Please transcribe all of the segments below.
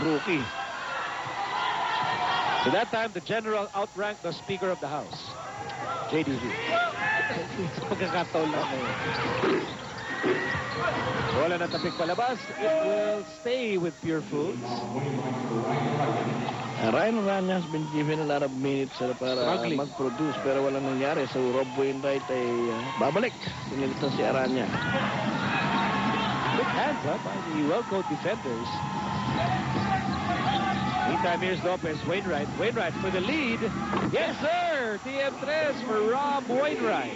rookie. So that time, the general outranked the Speaker of the House, JDV. Sa pagkakataon lang na yun. Wala na tapik palabas. It will stay with Pure Foods. Ryan Aranya has been given a lot of minutes para mag-produce, pero walang nangyari. So Rob Wainwright ay babalik. Pinilitan si Aranya. Good hands up by the well-coached defenders. Meantime, here's Lopez. Wainwright. Wainwright for the lead. Yes, sir! TM3 for Rob Wainwright.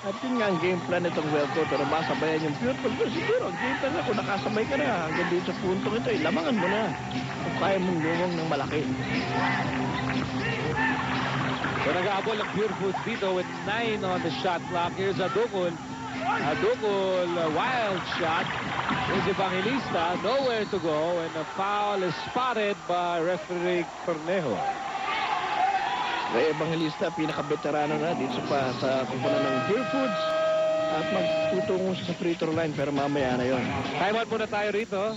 At yun nga ang game plan itong Welco, pero masabayan yung Pure Foods. Pero siguro, ang game plan na kung nakasabay ka na hanggang dito sa puntong ito, lamangan mo na kung kaya mong lumang ng malaki. So nag-aabol ang Pure Foods dito with 9 on the shot clock. Here's Adugol. Adugol, wild shot. Here's Evangelista, nowhere to go, and a foul is spotted by referee Cornejo. Ray Evangelista, pinaka-veterano na dito sa kupunan ng Pure Foods. At magtutungo sa free throw line, pero mamaya na yun. Time out muna tayo rito.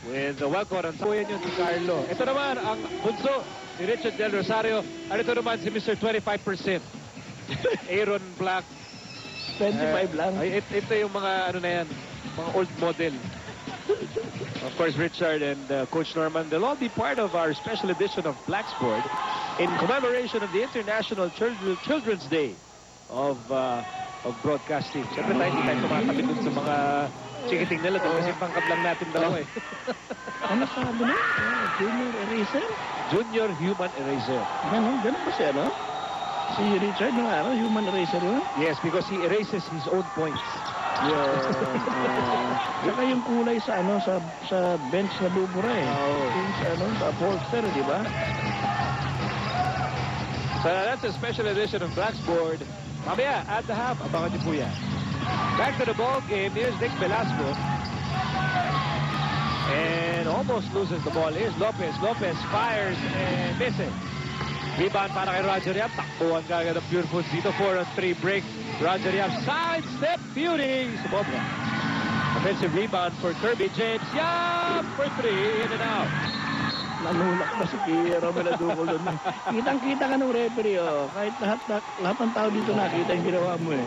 With the welcome on Kuya yun si Carlo. Ito naman ang bunso ni Richard Del Rosario. At ito naman si Mr. 25%. Aaron Black. 25 lang. Ito yung mga ano na yan, mga old model. Of course, Richard and Coach Norman, they'll all be part of our special edition of Black Sport in commemoration of the International Children's Day of broadcasting. Siyempre tayo hindi tayo tumatabi dun sa mga chikiting nila doon kasi pangkab lang natin dalawa eh. Ano sabi na? Junior Eraser? Junior Human Eraser. Ganun ba siya, no? Si Richard ng araw, Human Eraser yun? Yes, because he erases his own points. Saka yung kulay sa sa bench na bubura eh. Yung sa upholster, di ba? So that's a special edition of Black Sport. Mamaya, at the half, abangan niyo po yan. Back to the ball game. Here's Nick Velasco. And almost loses the ball. Here's Lopez. Lopez fires and misses. Rebound para kay Roger Yap. Takbuhan kagad ang Pure Foods dito. 4-on-3 break. Roger Yap. Sidestep beauty. Sumobra. Offensive rebound for Kirby James. Yap for 3. In and out. Nanulak ba si Romel Adugol doon? Kitang-kita ka ng referee, oh. Kahit lahat ng tao dito nakita yung ginawa mo eh.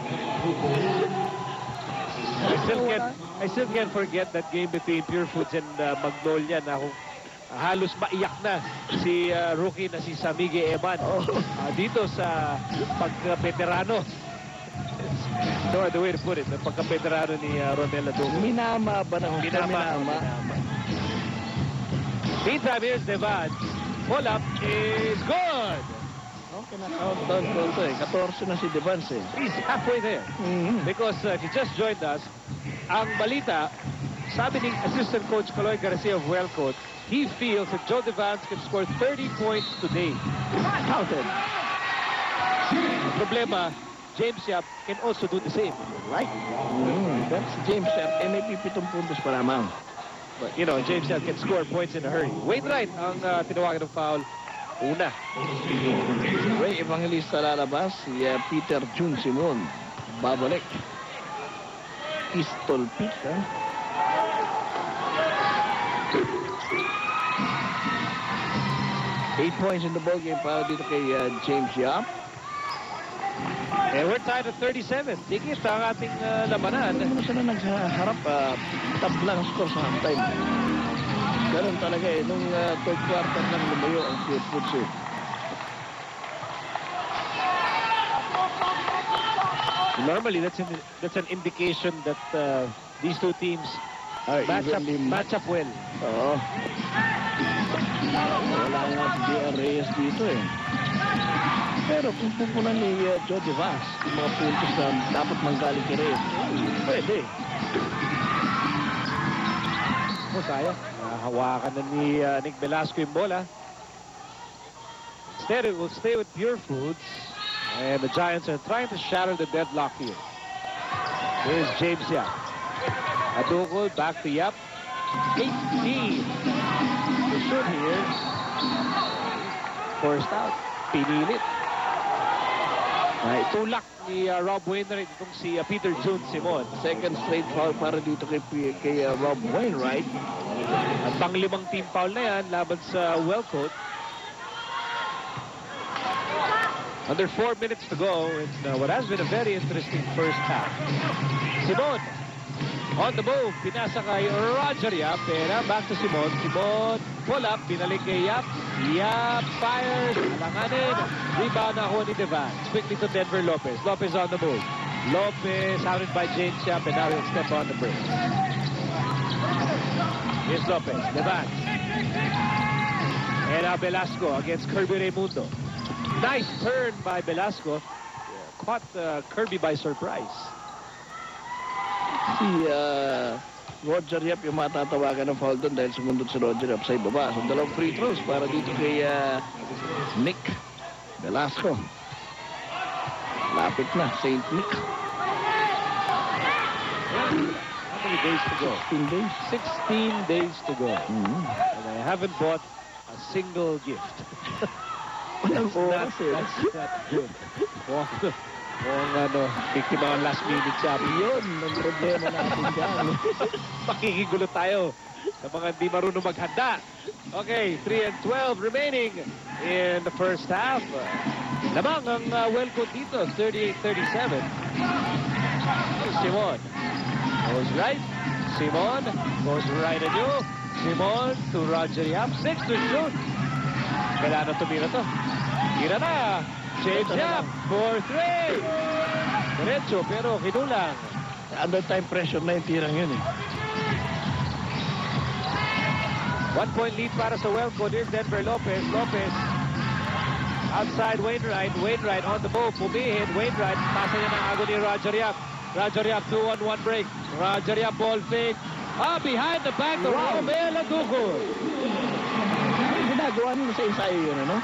I still can't forget that game between Pure Foods and Magnolia na kung halos maiyak na si rookie na si Samige Eman dito sa pagka-veterano. No other way to put it. Pagka-veterano ni Romel Adugol. Minama ba na? Minama. Meantime, here's Devan. Pull up is good. Okay na countdown ko ito eh. 14 na si Devans eh. He's halfway there. Because if you just joined us, ang balita, sabi ni Assistant Coach Caloy Garcia of Wellcoat, he feels that Joe Devans can score 30 points today. Counted. Problema, James Yap can also do the same. Right? That's James Yap. May 7 puntos pa lamang. But, you know, James Yap can score points in a hurry. Wainwright ang tinawagan ng foul. Una. Ray Evangelista lalabas. Si Peter Jun Simon. Babalik. Pistol pick, ha? Eight points in the ball game para dito kay James Yap. And we're tied at 37. Tigit ang ating labanan. Ano sila nagharap, tablang score sa halftime. Ganun talaga eh. Nung third quarter lang lumayo ang Pure Foods eh. Normally, that's an indication that these two teams match up well. Oo. Wala nga si J.R. Reyes dito eh. Pero kung pupunan ni Joe Devas, yung mga puntos na dapat manggaling kay Reyes, pwede. Kaya. Hawakan na ni Nick Velasco yung bola. Instead, it will stay with Pure Foods. And the Giants are trying to shatter the deadlock here. Here's James Yap. Adugol back to Yap. 18 to shoot here. Forced out. Pinilit. Ay, Tulak ni Rob Wainwright itong si Peter June Simon. second straight foul para dito kay Rob Wainwright. At pang-limang team foul na yan laban sa Wellcoat. Under 4 minutes to go in what has been a very interesting first half. Simon on the move, pinasa kay Roger Yap, pera back to Simon. Simon pull up, binalik kay Yap. Yap fires, alanganin. Rebound na ako ni Devans. Quickly to Denver Lopez. Lopez on the move. Lopez outed by James Yap, and now he'll step on the break. Here's Lopez, Devans. And now Velasco against Kirby Raimundo. Nice turn by Velasco. Caught Kirby by surprise. Si Roger Yap yung matatawagan ng foul doon dahil sumundot si Roger Yap sa ibaba. So, dalawang free throws para dito kay Nick Velasco. Lapit na, St. Nick. How many days to go? 16 days. 16 days to go. Mm-hmm. And I haven't bought a single gift. Walang oras eh. That's not good. Kung biktima ang last minute shopping. Yun, ang problema natin dyan. Makikigulo tayo sa mga hindi marunong maghanda. Okay, 3 and 12 remaining in the first half. Lamang ang Wellcoat dito, 38-37. Simon goes right. Simon goes right and you. Simon to Roger Yap. 6 to shoot. Kailangan tumira to. Tira na. James Yap for 3. Diretso pero kinulang. Under time pressure na yung tirang yun eh. 1 point lead para sa Wellcoat. Here's Denver Lopez. Lopez outside Wainwright. Wainwright on the move. Pumihid. Wainwright. Pasa niya ng ago ni Roger Yap. Roger Yap 2-on-1 break. Roger Yap ball fake. Behind the back of Romel Aduco. Ginagawa nila sa ensayo yun, ano?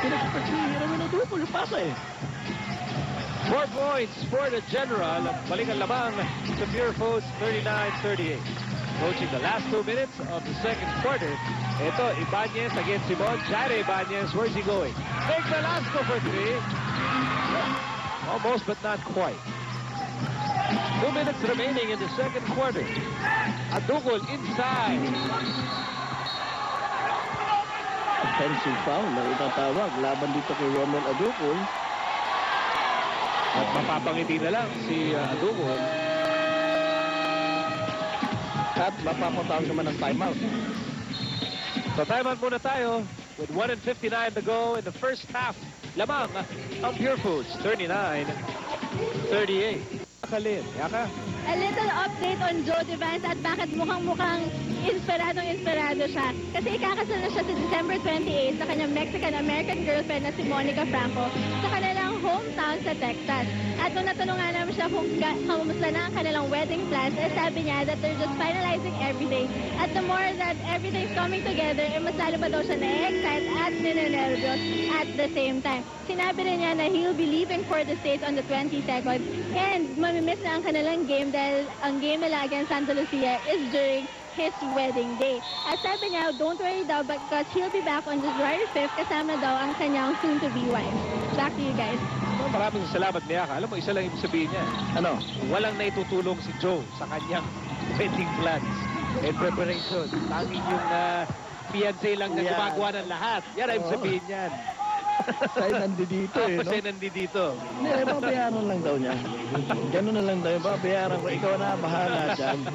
Pinagpapasihira mo na dupo yung pasa eh. 4 points for the General. Balikan lamang sa Pure Foods 39-38. Coaching the last 2 minutes of the second quarter. Ito, Ibanez against Simon. Jaire Ibanez, where's he going? Take Velasco for 3. Almost, but not quite. 2 minutes remaining in the second quarter. Adugol inside. Offensive foul na itatawag laban dito kay Romel Aducol. At mapapangiti na lang si Adugol. At mapapatawag naman ng timeout. So timeout muna tayo with 1:59 to go in the first half. Lamang ang Pure Foods 39-38. Kalin, Yaka? A little update on Joe Devans at bakit mukhang inspirado siya. Kasi ikakasal na siya sa December 28 sa kanyang Mexican-American girlfriend na si Monica Franco sa kanilang hometown sa Texas. At nung natanong nga namin siya kung kamusta na ang kanilang wedding plans, sabi niya that they're just finalizing everything. At the more that everything's coming together, mas lalo pa daw siya na-excite at ninenervyos at the same time. Sinabi rin niya na he'll be leaving for the States on the 22nd and mamimiss na ang kanilang game dahil ang game nila against Santa Lucia is during his wedding day. At sabi niya, don't worry daw because he'll be back on January 5th kasama daw ang kanyang soon-to-be wife. Back to you guys. So, maraming salamat, Miyaka. Alam mo, isa lang ibig sabihin niya. Ano? Walang naitutulong si Joe sa kanyang wedding plans and preparation. Tanging yung fiancé lang na gumagawa ng lahat. Yan ang ibig sabihin niyan. Sa'yo nandito eh, no? Kasi nandito. Hindi, babayaran lang daw niya. Ganun na lang daw. Babayaran ko. Ikaw na, bahala dyan.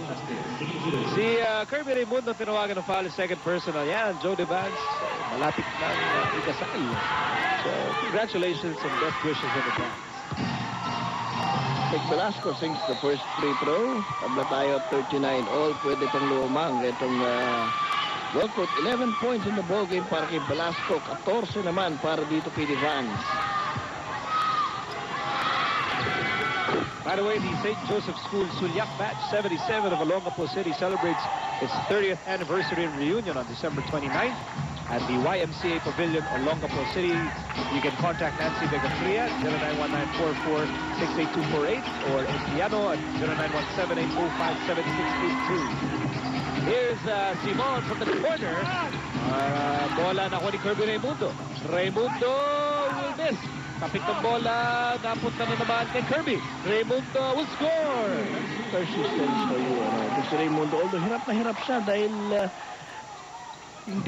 Si Kirby Raimundo tinawagan ng foul second personal. Yan, Joe Devans. Malapit na ikasal. So, congratulations and best wishes in advance. Nick Velasco sinks the first free throw. Tabla tayo 39 all. Pwede pang lumang. Itong Wellcoat, 11 points in the ball game para kay Velasco. 14 naman para dito kay Devans. By the way, the St. Joseph School Sulyak Batch 77 of Olongapo City celebrates its 30th anniversary and reunion on December 29th at the YMCA Pavilion, Olongapo City. You can contact Nancy Vegafria at 091944-68248 or Espiano at 0917-805-7682. Here's Simon from the corner. Bola na ko ni Kirby Raimundo. Raimundo will miss. Kapit ng bola, napunta na naman kay Kirby. Raimundo will score! Persistence for you. Ano, si Raimundo, although hirap na hirap siya dahil yung